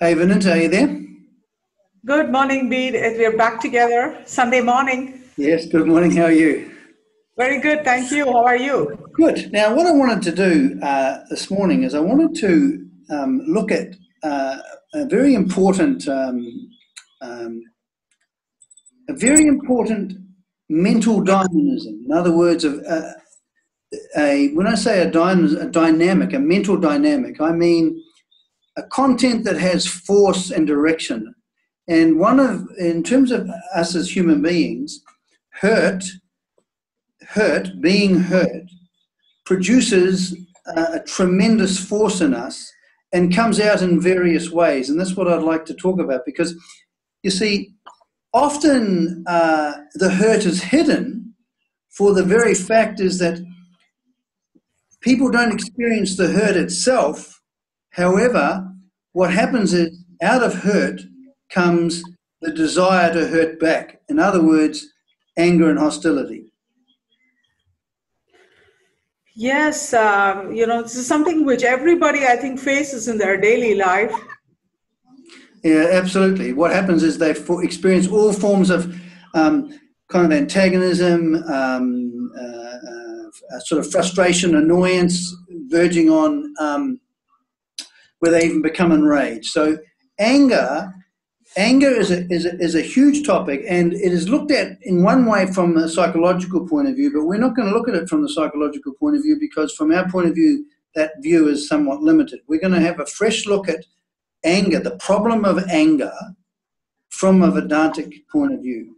Hey, Vedanta, are you there? Good morning, Bede. We're back together Sunday morning. Yes, good morning. How are you? Very good, thank you. How are you? Good. Now, what I wanted to do this morning is I wanted to look at a very important, mental dynamism. In other words, when I say a dynamic, a mental dynamic, I mean a content that has force and direction. And in terms of us as human beings, being hurt, produces a tremendous force in us and comes out in various ways. And that's what I'd like to talk about, because, you see, often the hurt is hidden for the very fact is that people don't experience the hurt itself. However, what happens is out of hurt comes the desire to hurt back. In other words, anger and hostility. Yes, this is something which everybody, I think, faces in their daily life. Yeah, absolutely. What happens is they experience all forms of kind of antagonism, sort of frustration, annoyance, verging on where they even become enraged. So anger is a huge topic, and it is looked at in one way from a psychological point of view, but we're not going to look at it from the psychological point of view, because from our point of view, that view is somewhat limited. We're going to have a fresh look at anger, the problem of anger, from a Vedantic point of view.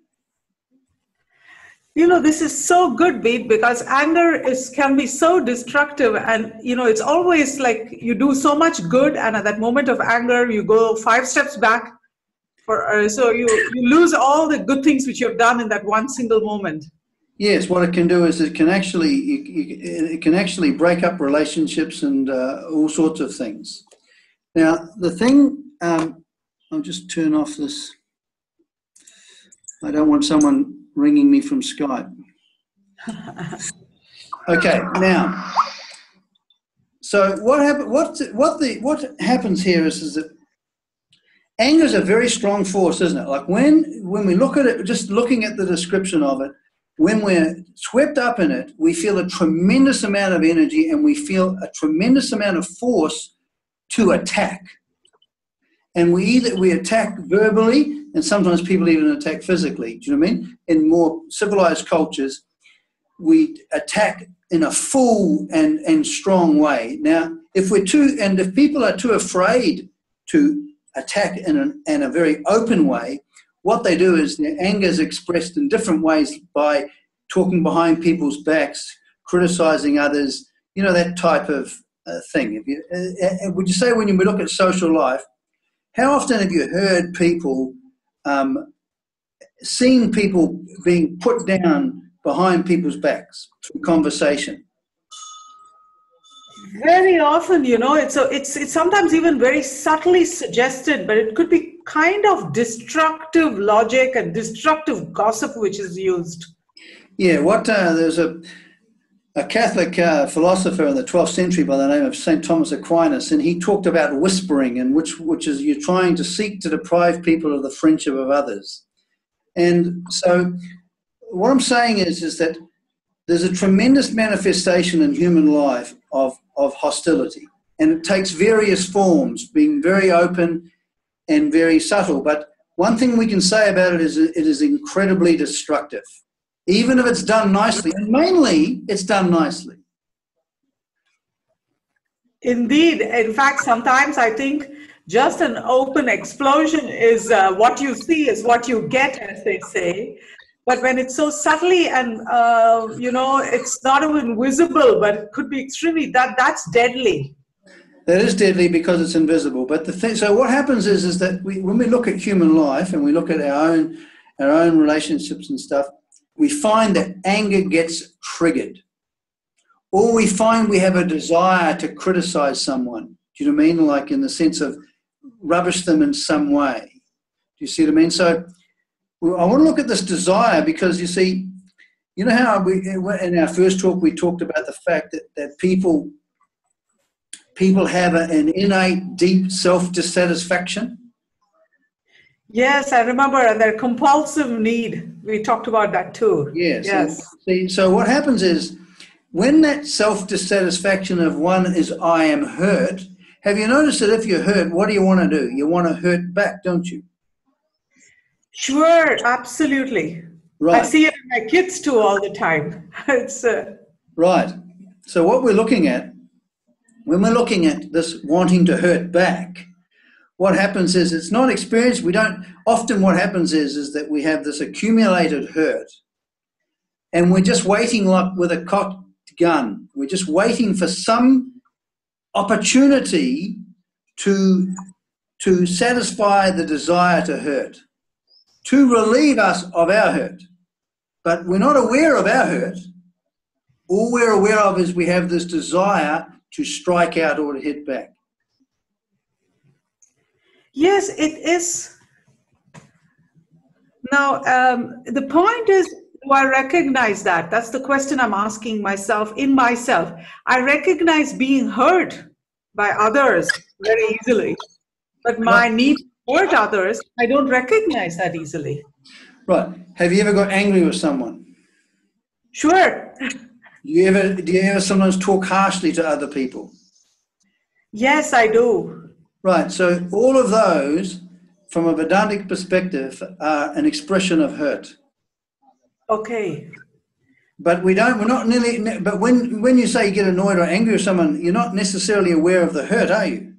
You know, this is so good, Bede, because anger can be so destructive, and it's always like you do so much good, and at that moment of anger, you go 5 steps back. So you lose all the good things which you've done in that one single moment. Yes, what it can do is it can actually break up relationships and all sorts of things. Now, the thing, I'll just turn off this. I don't want someone ringing me from Skype. Okay, now, so what happens here is that anger is a very strong force, isn't it? Like when we look at it, just looking at the description of it, when we're swept up in it, we feel a tremendous amount of energy and we feel a tremendous amount of force to attack. And we attack verbally, and sometimes people even attack physically. Do you know what I mean? In more civilized cultures, we attack in a full and strong way. Now, if people are too afraid to attack in a very open way, what they do is their anger is expressed in different ways by talking behind people's backs, criticizing others, that type of thing. Would you say when you look at social life, how often have you heard people, seen people being put down behind people's backs through conversation? Very often, it's sometimes even very subtly suggested, but it could be kind of destructive logic and destructive gossip which is used. Yeah, there's a Catholic philosopher in the 12th century by the name of St. Thomas Aquinas, and he talked about whispering, and which is you're trying to seek to deprive people of the friendship of others. And so what I'm saying is that there's a tremendous manifestation in human life of hostility, and it takes various forms, being very open and very subtle. But one thing we can say about it is it is incredibly destructive, even if it's done nicely, and mainly it's done nicely. Indeed. In fact, sometimes I think just an open explosion is what you see is what you get, as they say. But when it's so subtly and, it's not even visible, but it could be extremely, that's deadly. That is deadly because it's invisible. But so what happens is that when we look at human life and we look at our own relationships and stuff, we find that anger gets triggered. Or we find we have a desire to criticize someone. Do you know what I mean? Like in the sense of rubbish them in some way. Do you see what I mean? So I want to look at this desire because, you see, how in our first talk we talked about the fact that people people have an innate, deep self-dissatisfaction? Yes, I remember, and their compulsive need. We talked about that too. Yes. Yes. See, so what happens is, when that self-dissatisfaction of one is I am hurt, have you noticed that if you're hurt, what do you want to do? You want to hurt back, don't you? Sure, absolutely. Right. I see it in my kids too all the time. It's Right. So what we're looking at, when we're looking at this wanting to hurt back, what happens is it's not experienced. Often what happens is that we have this accumulated hurt, and we're just waiting like with a cocked gun. We're just waiting for some opportunity to satisfy the desire to hurt, to relieve us of our hurt. But we're not aware of our hurt. All we're aware of is we have this desire to strike out or to hit back. yes, it is. Now, the point is, do I recognize that? That's the question I'm asking myself, in myself. I recognize being hurt by others very easily, but my need to hurt others, I don't recognize that easily. Right. Have you ever got angry with someone? Sure. Do you ever sometimes talk harshly to other people? Yes, I do. Right. So all of those, from a Vedantic perspective, are an expression of hurt. Okay. But but when you say you get annoyed or angry with someone, you're not necessarily aware of the hurt, are you?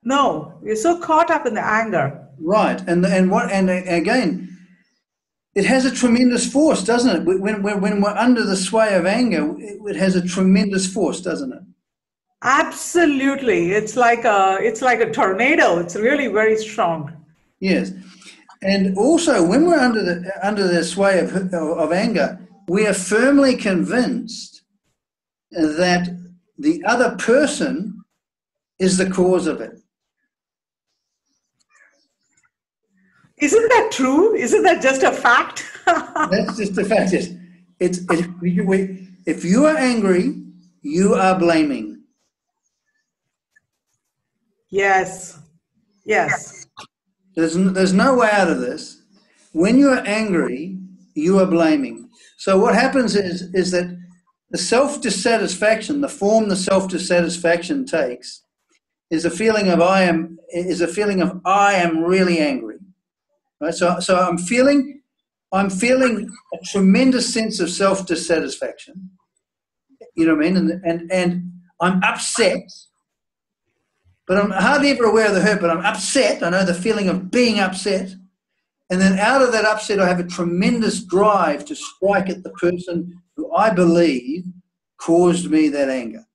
No, you're so caught up in the anger. Right. And again, it has a tremendous force, doesn't it? When we're under the sway of anger, it has a tremendous force, doesn't it? Absolutely. It's like a tornado. It's really very strong. Yes. And also, when we're under the sway of anger, we are firmly convinced that the other person is the cause of it. Isn't that true? Isn't that just a fact? That's just a fact. If you are angry, you are blaming. Yes. Yes. There's no way out of this. When you are angry, you are blaming. So what happens is that the self-dissatisfaction, the form the self-dissatisfaction takes, is a feeling of I am really angry. Right? So I'm feeling a tremendous sense of self-dissatisfaction. You know what I mean? And I'm upset. But I'm hardly ever aware of the hurt, but I'm upset. I know the feeling of being upset. And then out of that upset, I have a tremendous drive to strike at the person who I believe caused me that anger.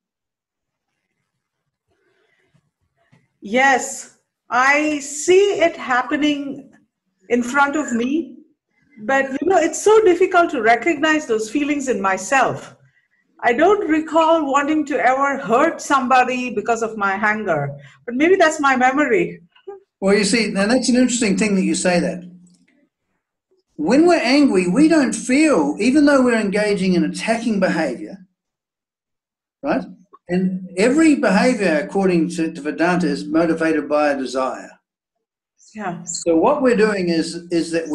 Yes, I see it happening in front of me, but it's so difficult to recognize those feelings in myself. I don't recall wanting to ever hurt somebody because of my anger, but maybe that's my memory. Well, you see, now that's an interesting thing that you say that. When we're angry, we don't feel, even though we're engaging in attacking behavior, right? And every behavior, according to Vedanta, is motivated by a desire. Yeah. So what we're doing is that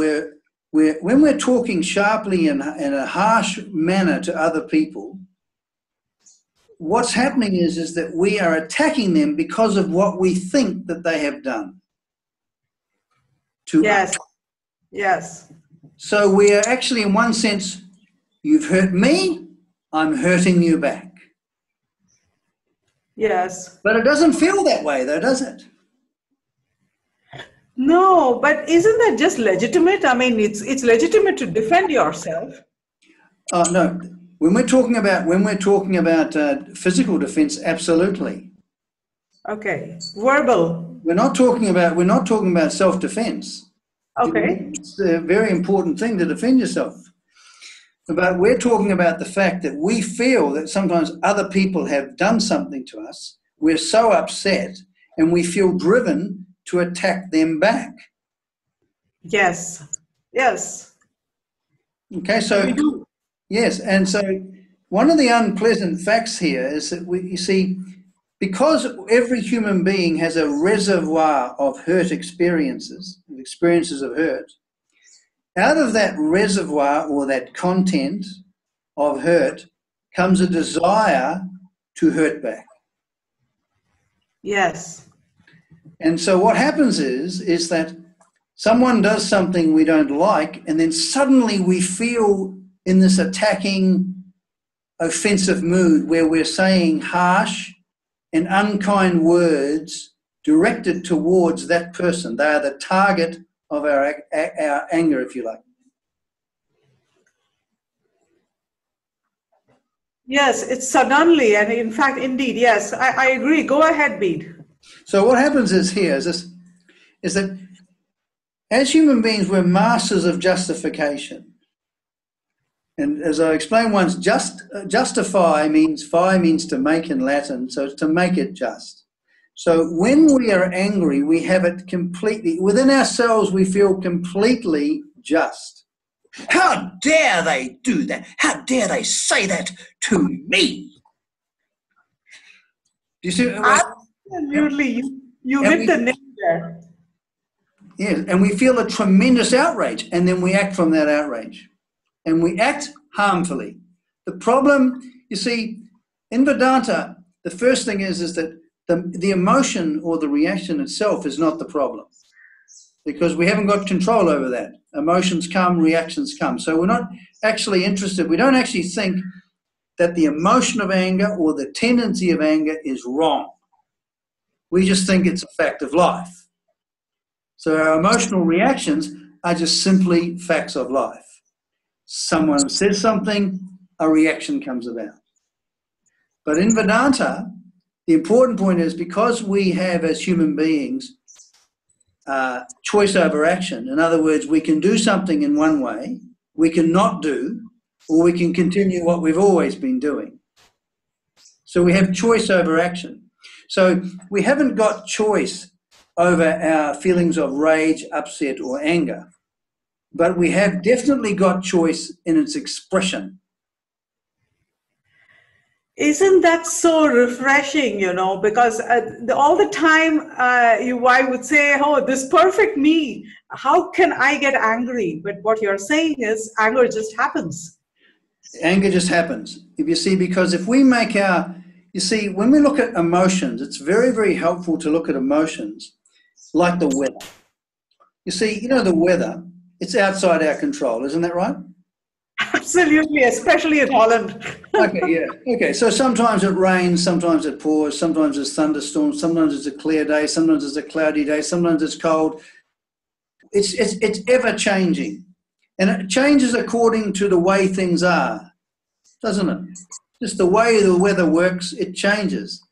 when we're talking sharply in a harsh manner to other people, what's happening is that we are attacking them because of what we think that they have done to us. Yes. So we are actually, in one sense, you've hurt me, I'm hurting you back. Yes. But it doesn't feel that way, though, does it? No, but isn't that just legitimate? I mean, it's legitimate to defend yourself. No. When we're talking about physical defense, absolutely. Okay. Verbal. We're not talking about self-defense. Okay. It's a very important thing to defend yourself. But we're talking about the fact that we feel that sometimes other people have done something to us. We're so upset and we feel driven to attack them back. Yes. Yes. Okay, so We do. yes, and so one of the unpleasant facts here is that you see, because every human being has a reservoir of hurt experiences of hurt, out of that reservoir or that content of hurt comes a desire to hurt back. Yes. And so what happens is that someone does something we don't like, and then suddenly we feel in this attacking, offensive mood where we're saying harsh and unkind words directed towards that person. They are the target of our anger, if you like. Yes, it's suddenly, and in fact, indeed, yes, I agree. Go ahead, Bede. So what happens is that as human beings, we're masters of justification. And as I explained once, justify means to make in Latin, so to make it just. So when we are angry, we have it completely, within ourselves, we feel completely just. How dare they do that? How dare they say that to me? Do you see? Absolutely. You hit the nail there. Yes, and we feel a tremendous outrage, and then we act from that outrage. And we act harmfully. The problem, you see, in Vedanta, the first thing is that the emotion or the reaction itself is not the problem, because we haven't got control over that. Emotions come, reactions come. So we're not actually interested. We don't actually think that the emotion of anger or the tendency of anger is wrong. We just think it's a fact of life. So our emotional reactions are just simply facts of life. Someone says something, a reaction comes about. But in Vedanta, the important point is because we have, as human beings, choice over action. In other words, we can do something in one way, we can not do, or we can continue what we've always been doing. So we have choice over action. So we haven't got choice over our feelings of rage, upset, or anger. But we have definitely got choice in its expression. Isn't that so refreshing, because all the time I would say, oh, this perfect me, how can I get angry? But what you're saying is anger just happens. Anger just happens. If you see, because if we make when we look at emotions, it's very, very helpful to look at emotions like the weather. You see, the weather, it's outside our control, isn't that right? Absolutely, especially in Holland. Okay, yeah. Okay, so sometimes it rains, sometimes it pours, sometimes it's thunderstorms, sometimes it's a clear day, sometimes it's a cloudy day, sometimes it's cold. It's ever changing. And it changes according to the way things are, doesn't it? Just the way the weather works, it changes.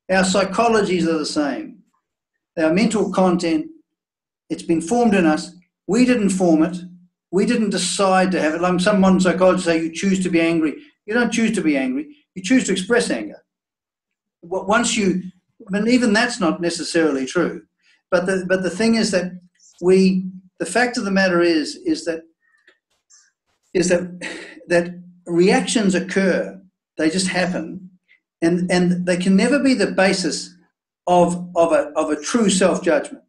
Our psychologies are the same. Our mental content, it's been formed in us. We didn't form it. We didn't decide to have it. Like some modern psychologists say, you choose to be angry. You don't choose to be angry. You choose to express anger. But even that's not necessarily true. But the thing is that the fact of the matter is that reactions occur. They just happen, and they can never be the basis of a true self-judgment.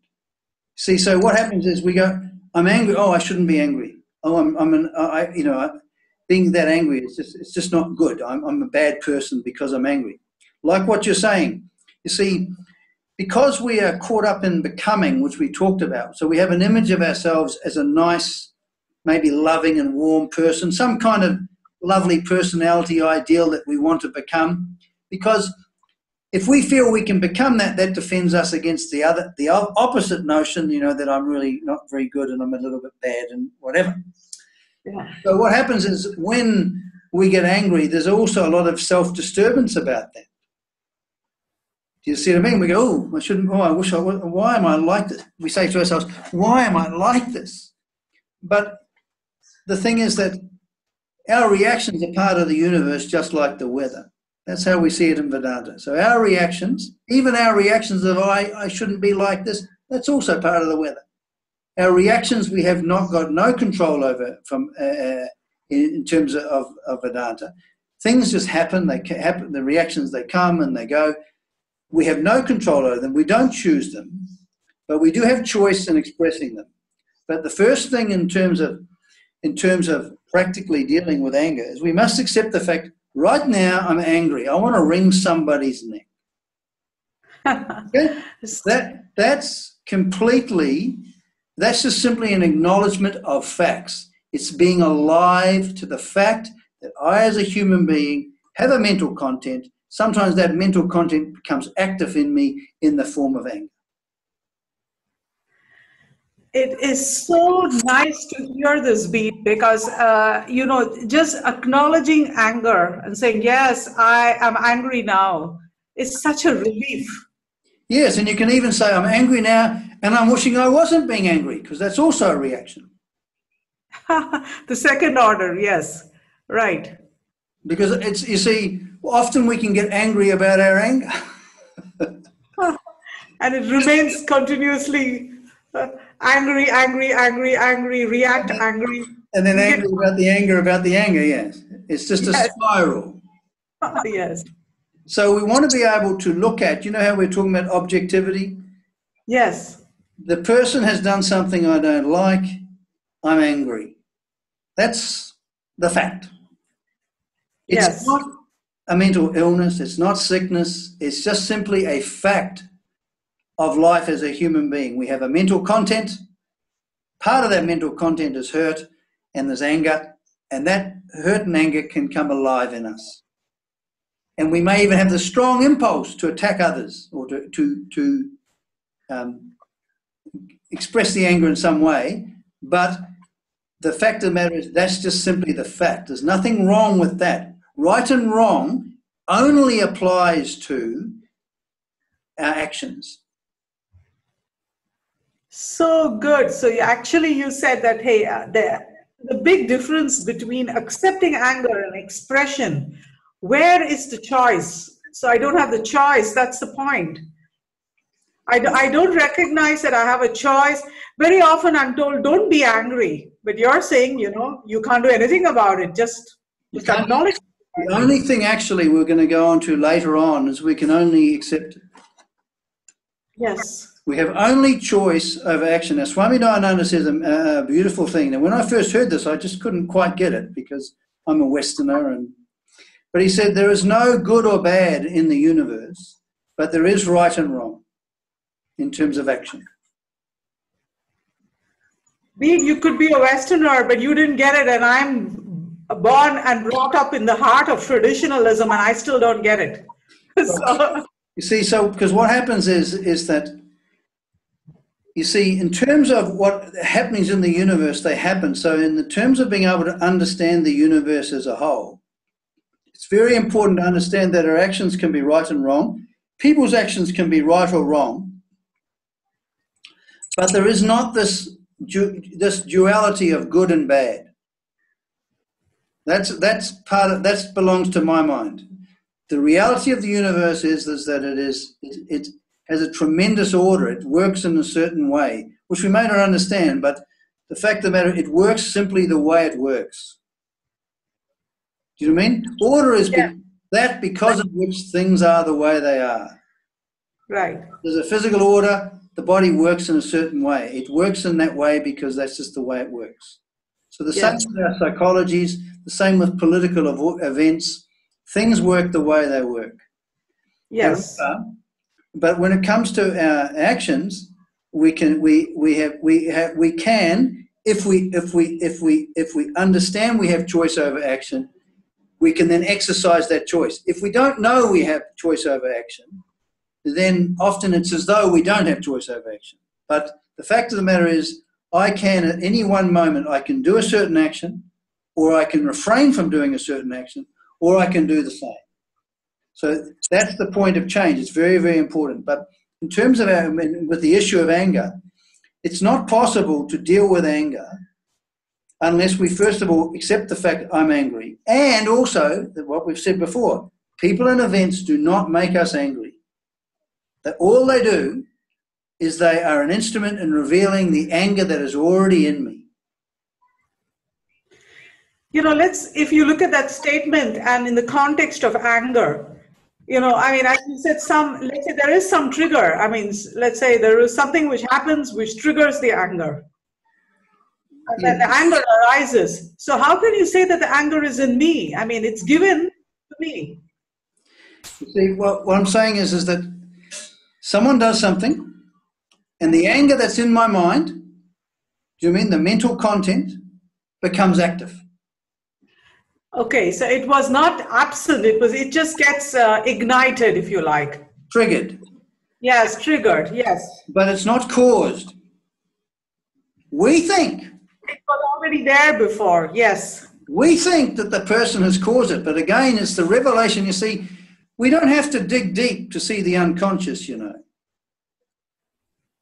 See, so what happens is we go, I'm angry. Oh, I shouldn't be angry. Oh, being that angry it's just not good. I'm a bad person because I'm angry. Like what you're saying, you see, because we are caught up in becoming, which we talked about. So we have an image of ourselves as a nice, maybe loving and warm person, some kind of lovely personality ideal that we want to become. Because if we feel we can become that defends us against the opposite notion, that I'm really not very good and I'm a little bit bad and whatever. Yeah. So what happens is when we get angry, there's also a lot of self-disturbance about that. Do you see what I mean? We go, oh, I shouldn't, oh, I wish I would, why am I like this? We say to ourselves, why am I like this? But the thing is that our reactions are part of the universe, just like the weather. That's how we see it in Vedanta. So our reactions, even our reactions of I shouldn't be like this, that's also part of the weather. Our reactions we have not got no control over from in terms of Vedanta. Things just happen. They happen. The reactions, they come and they go. we have no control over them. We don't choose them, but we do have choice in expressing them. But the first thing in terms of practically dealing with anger is we must accept the fact, right now I'm angry. I want to wring somebody's neck. Okay? That's just simply an acknowledgement of facts. It's being alive to the fact that I, as a human being, have a mental content. Sometimes that mental content becomes active in me in the form of anger. It is so nice to hear this, Bede, because, just acknowledging anger and saying, yes, I am angry now is such a relief. Yes, and you can even say, I'm angry now, and I'm wishing I wasn't being angry, because that's also a reaction. The second order, yes, right. Because it's, you see, often we can get angry about our anger. And it remains continuously angry, react angry. And then angry about the anger, yes. It's just a spiral. Yes. So we want to be able to look at, you know how we're talking about objectivity? Yes. The person has done something I don't like, I'm angry. That's the fact. It's not a mental illness, it's not sickness, it's just simply a fact of life as a human being. We have a mental content. Part of that mental content is hurt, and there's anger, and that hurt and anger can come alive in us. And we may even have the strong impulse to attack others or to express the anger in some way, but the fact of the matter is that's just simply the fact. There's nothing wrong with that. Right and wrong only applies to our actions. So good. So you said that, hey, the big difference between accepting anger and expression, where is the choice? So I don't have the choice. That's the point. I don't recognize that I have a choice. Very often I'm told, don't be angry. But you're saying, you can't do anything about it. Just acknowledge. The only thing actually we're going to go on to later on is we can only accept it. Yes. We have only choice over action. Now, Swami Dayananda says a beautiful thing. Now, when I first heard this, I just couldn't quite get it because I'm a Westerner. But he said there is no good or bad in the universe, but there is right and wrong in terms of action. Bede, you could be a Westerner, but you didn't get it, and I'm born and brought up in the heart of traditionalism, and I still don't get it. So. You see, because what happens is that, you see, in terms of what happenings in the universe, they happen. So in the terms of being able to understand the universe as a whole, it's very important to understand that our actions can be right and wrong. People's actions can be right or wrong, but there is not this duality of good and bad. That belongs to my mind. The reality of the universe is that it has a tremendous order. It works in a certain way, which we may not understand, but the fact of the matter, it works simply the way it works. Do you know what I mean? Order is that because of which things are the way they are. Right. There's a physical order. The body works in a certain way. It works in that way because that's just the way it works. So the same with our psychologies, the same with political events. Things work the way they work. Yes. But when it comes to our actions, we can if we understand we have choice over action, we can then exercise that choice. If we don't know we have choice over action, then often it's as though we don't have choice over action. But the fact of the matter is, I can at any one moment, I can do a certain action, or I can refrain from doing a certain action, or I can do the same. So that's the point of change. It's very, very important. But in terms of with the issue of anger, it's not possible to deal with anger unless we first of all accept the fact I'm angry. And also, what we've said before, people and events do not make us angry. That all they do is they are an instrument in revealing the anger that is already in me. If you look at that statement and in the context of anger, You know, I mean, as you said, let's say there is some trigger. I mean, let's say there is something which happens which triggers the anger. And then the anger arises. So how can you say that the anger is in me? I mean, it's given to me. You see, what I'm saying is that someone does something, and the anger that's in my mind, do you mean the mental content, becomes active. Okay, so it was not absent. It just gets ignited, if you like. Triggered. Yes, triggered. Yes. But it's not caused. We think. It was already there before. Yes. We think that the person has caused it, but again, it's the revelation. You see, we don't have to dig deep to see the unconscious, you know.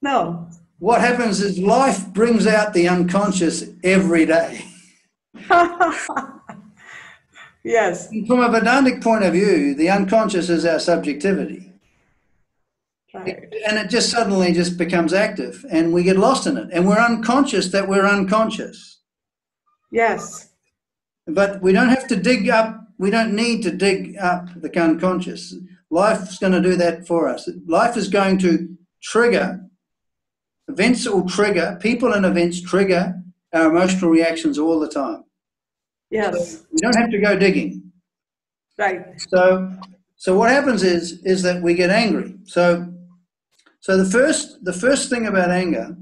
No. What happens is life brings out the unconscious every day. Yes. From a Vedantic point of view, the unconscious is our subjectivity. Right. And it just suddenly just becomes active, and we get lost in it. And we're unconscious that we're unconscious. Yes. But we don't have to dig up, we don't need to dig up the unconscious. Life's going to do that for us. Life is going to trigger, events will trigger, people and events trigger our emotional reactions all the time. Yes. So we don't have to go digging. Right. So what happens is that we get angry. So the first thing about anger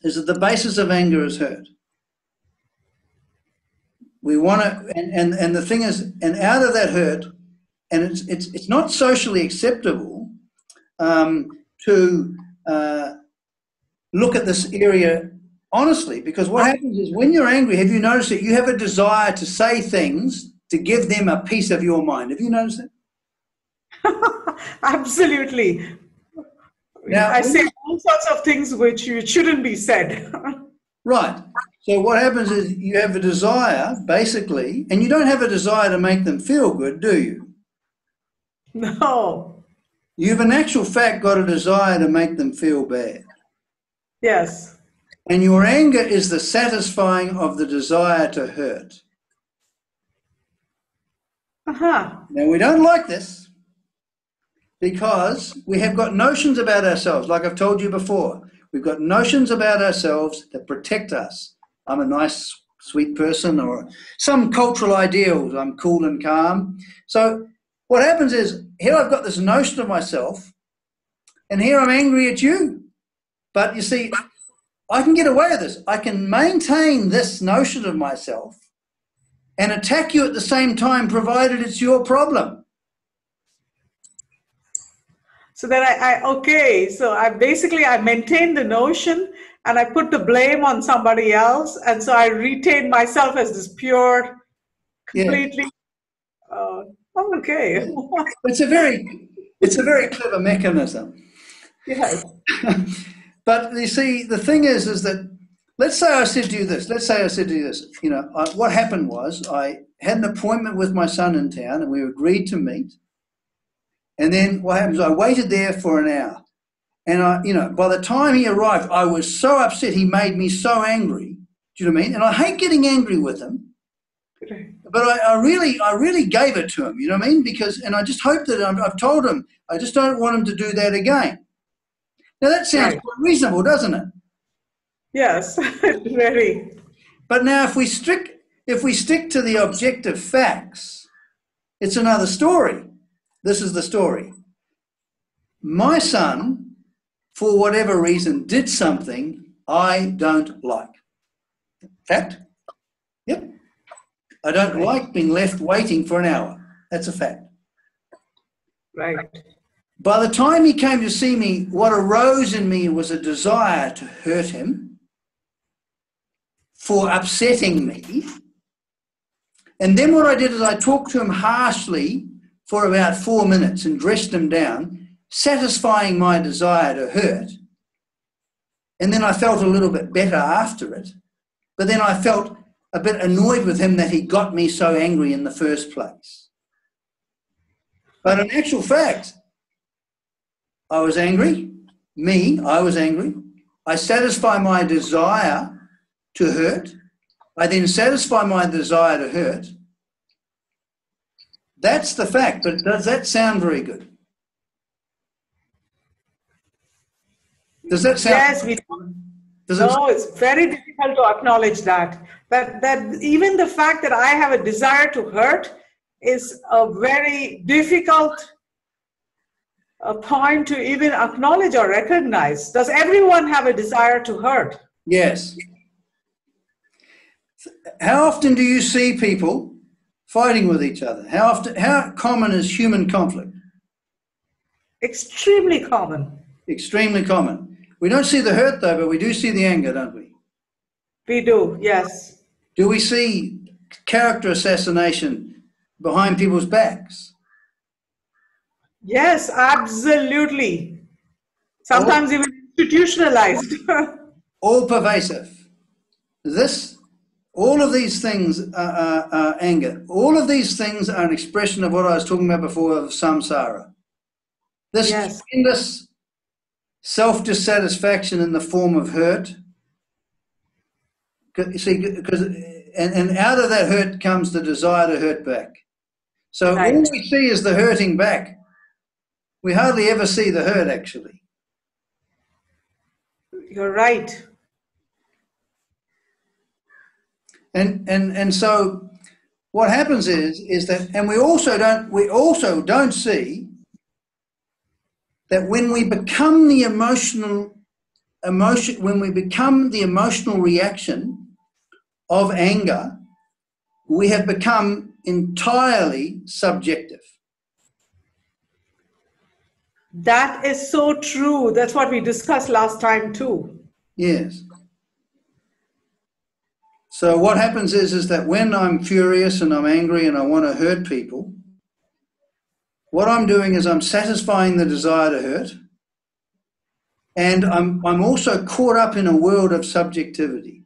is that the basis of anger is hurt. We want to, and the thing is, and out of that hurt, and it's not socially acceptable to look at this area honestly, because what happens is when you're angry, have you noticed that you have a desire to say things to give them a piece of your mind? Have you noticed that? Absolutely. Now, I say all sorts of things which shouldn't be said. Right. So what happens is you have a desire, basically, and you don't have a desire to make them feel good, do you? No. You've in actual fact got a desire to make them feel bad. Yes. And your anger is the satisfying of the desire to hurt. Uh-huh. Now, we don't like this because we have got notions about ourselves, like I've told you before. We've got notions about ourselves that protect us. I'm a nice, sweet person, or some cultural ideals. I'm cool and calm. So what happens is, here I've got this notion of myself, and here I'm angry at you. But you see, I can get away with this. I can maintain this notion of myself and attack you at the same time, provided it's your problem. So then I maintain the notion and I put the blame on somebody else, and so I retain myself as this pure, completely. Yeah. Okay. It's a very clever mechanism. Yes. But you see, the thing is that, let's say I said to you this. You know, what happened was I had an appointment with my son in town, and we agreed to meet. And then what happens? I waited there for an hour, and by the time he arrived, I was so upset. He made me so angry. Do you know what I mean? And I hate getting angry with him, but I really gave it to him. You know what I mean? And I just hope that I've told him. I just don't want him to do that again. Now that sounds quite reasonable, doesn't it? Yes, very. But now, if we stick to the objective facts, it's another story. This is the story. My son, for whatever reason, did something I don't like. Fact? Yep. I don't like being left waiting for an hour. That's a fact. Right. By the time he came to see me, what arose in me was a desire to hurt him for upsetting me. And then what I did is I talked to him harshly for about 4 minutes and dressed him down, satisfying my desire to hurt. And then I felt a little bit better after it. But then I felt a bit annoyed with him that he got me so angry in the first place. But in actual fact, I was angry. I was angry. I satisfy my desire to hurt. I then satisfy my desire to hurt. That's the fact. But does that sound very good? Does that sound? Yes, we no, it's very difficult to acknowledge that. That even the fact that I have a desire to hurt is a very difficult point to even acknowledge or recognize. Does everyone have a desire to hurt? Yes. How often do you see people fighting with each other? How common is human conflict? Extremely common. Extremely common. We don't see the hurt though, but we do see the anger, don't we? We do, yes. Do we see character assassination behind people's backs? Yes, absolutely. Sometimes even institutionalized. All pervasive. All of these things are anger. All of these things are an expression of what I was talking about before of samsara. This tremendous self-dissatisfaction in the form of hurt. You see, and out of that hurt comes the desire to hurt back. So all we see is the hurting back. We hardly ever see the hurt, actually. You're right. And so what happens is that, and we also don't see that when we become the emotional reaction of anger, we have become entirely subjective. That is so true. That's what we discussed last time too. Yes. So what happens is that when I'm furious and I'm angry and I want to hurt people, what I'm doing is I'm satisfying the desire to hurt, and I'm also caught up in a world of subjectivity.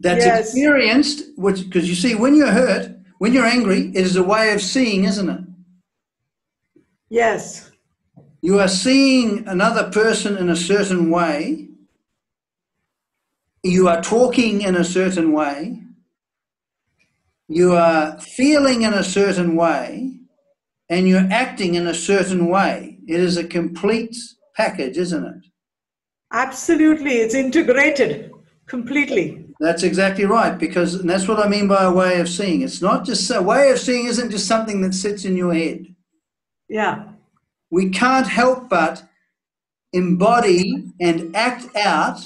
That's experienced, because you see, when you're hurt, when you're angry, it is a way of seeing, isn't it? Yes. You are seeing another person in a certain way. You are talking in a certain way. You are feeling in a certain way, and you're acting in a certain way. It is a complete package, isn't it? Absolutely. It's integrated completely. That's exactly right, and that's what I mean by a way of seeing. It's not just a way of seeing, isn't just something that sits in your head. Yeah. We can't help but embody and act out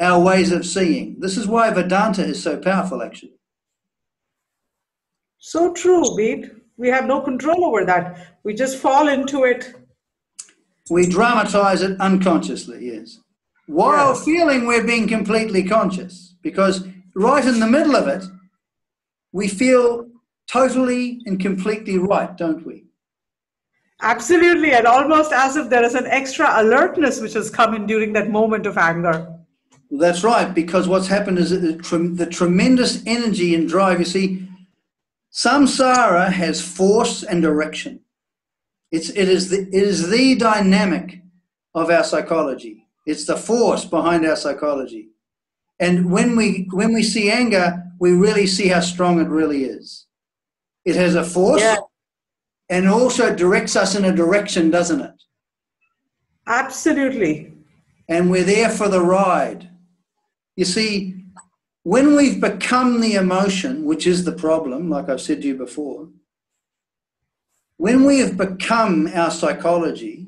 our ways of seeing. This is why Vedanta is so powerful, actually. So true, Bede. We have no control over that. We just fall into it. We dramatize it unconsciously, yes. While feeling we're being completely conscious, because right in the middle of it, we feel totally and completely right, don't we? Absolutely, and almost as if there is an extra alertness which has come in during that moment of anger. That's right, because what's happened is the tremendous energy and drive. You see, samsara has force and direction. It is the dynamic of our psychology. It's the force behind our psychology. And when we see anger, we really see how strong it really is. It has a force, and also directs us in a direction, doesn't it? Absolutely. And we're there for the ride. You see, when we've become the emotion, which is the problem, like I've said to you before, when we have become our psychology,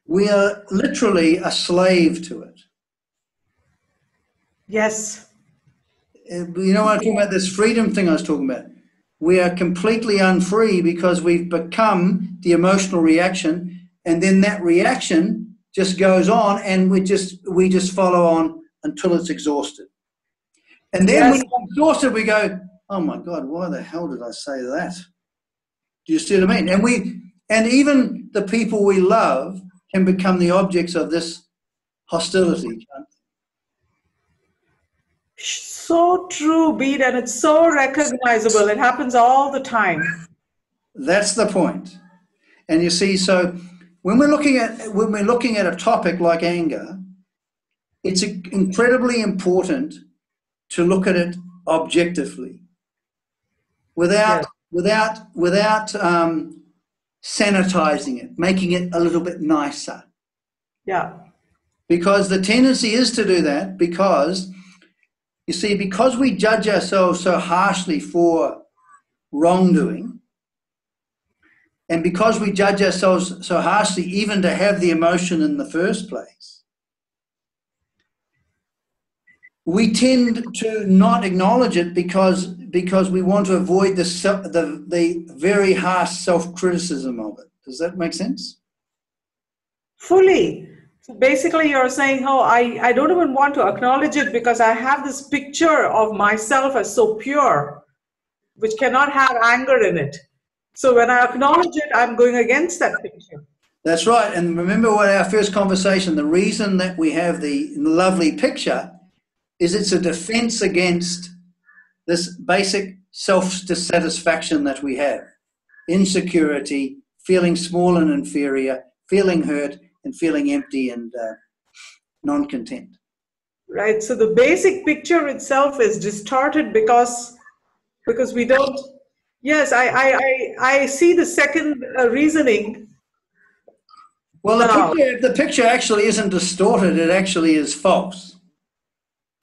we are literally a slave to it. Yes. You know what I'm talking about, this freedom thing I was talking about. We are completely unfree because we've become the emotional reaction, and then that reaction just goes on, and we just follow on until it's exhausted. And then when it's exhausted, we go, oh my God, why the hell did I say that? Do you see what I mean? And even the people we love can become the objects of this hostility. So true, Bede, and it's so recognizable. It happens all the time. That's the point. And you see, so when we're looking at a topic like anger, it's incredibly important to look at it objectively. without Yes. without sanitizing it, making it a little bit nicer. Yeah. Because the tendency is to do that because, you see, because we judge ourselves so harshly for wrongdoing, and because we judge ourselves so harshly even to have the emotion in the first place, we tend to not acknowledge it because we want to avoid the very harsh self-criticism of it. Does that make sense? Fully. So basically, you're saying, oh, I don't even want to acknowledge it because I have this picture of myself as so pure, which cannot have anger in it. So when I acknowledge it, I'm going against that picture. That's right. And remember what our first conversation, the reason that we have the lovely picture is it's a defense against this basic self-dissatisfaction that we have. Insecurity, feeling small and inferior, feeling hurt, and feeling empty and non-content. Right. So the basic picture itself is distorted because we don't. Yes, I see the second reasoning. Well, Now, the picture actually isn't distorted. It actually is false.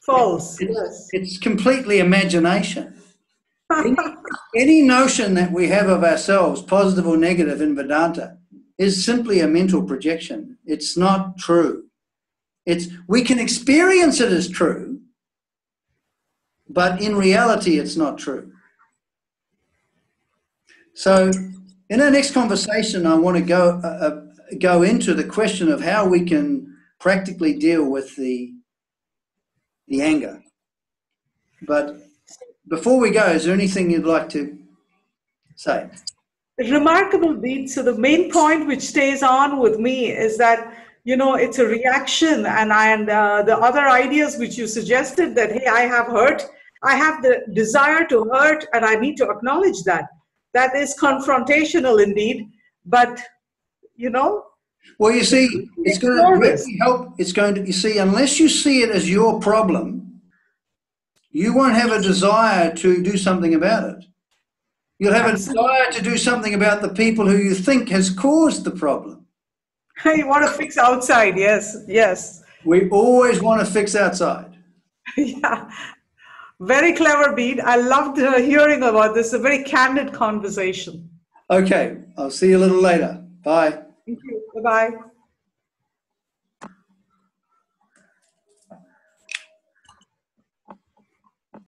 false. Yes. It's completely imagination. Any notion that we have of ourselves, positive or negative in Vedanta, is simply a mental projection. It's not true. We can experience it as true, but in reality, it's not true. So in our next conversation, I want to go into the question of how we can practically deal with the anger. But before we go, is there anything you'd like to say? Remarkable, Bede. So the main point which stays on with me is that, it's a reaction, and the other ideas which you suggested that, hey, I have hurt, I have the desire to hurt, and I need to acknowledge that. That is confrontational indeed, but, Well, you see, it's going to really help. It's going to, you see, unless you see it as your problem, you won't have a desire to do something about it. You'll have a desire to do something about the people who you think has caused the problem. You want to fix outside, yes. We always want to fix outside. Yeah, very clever, Bede. I loved hearing about this, a very candid conversation. Okay, I'll see you a little later. Bye. Thank you. Bye-bye.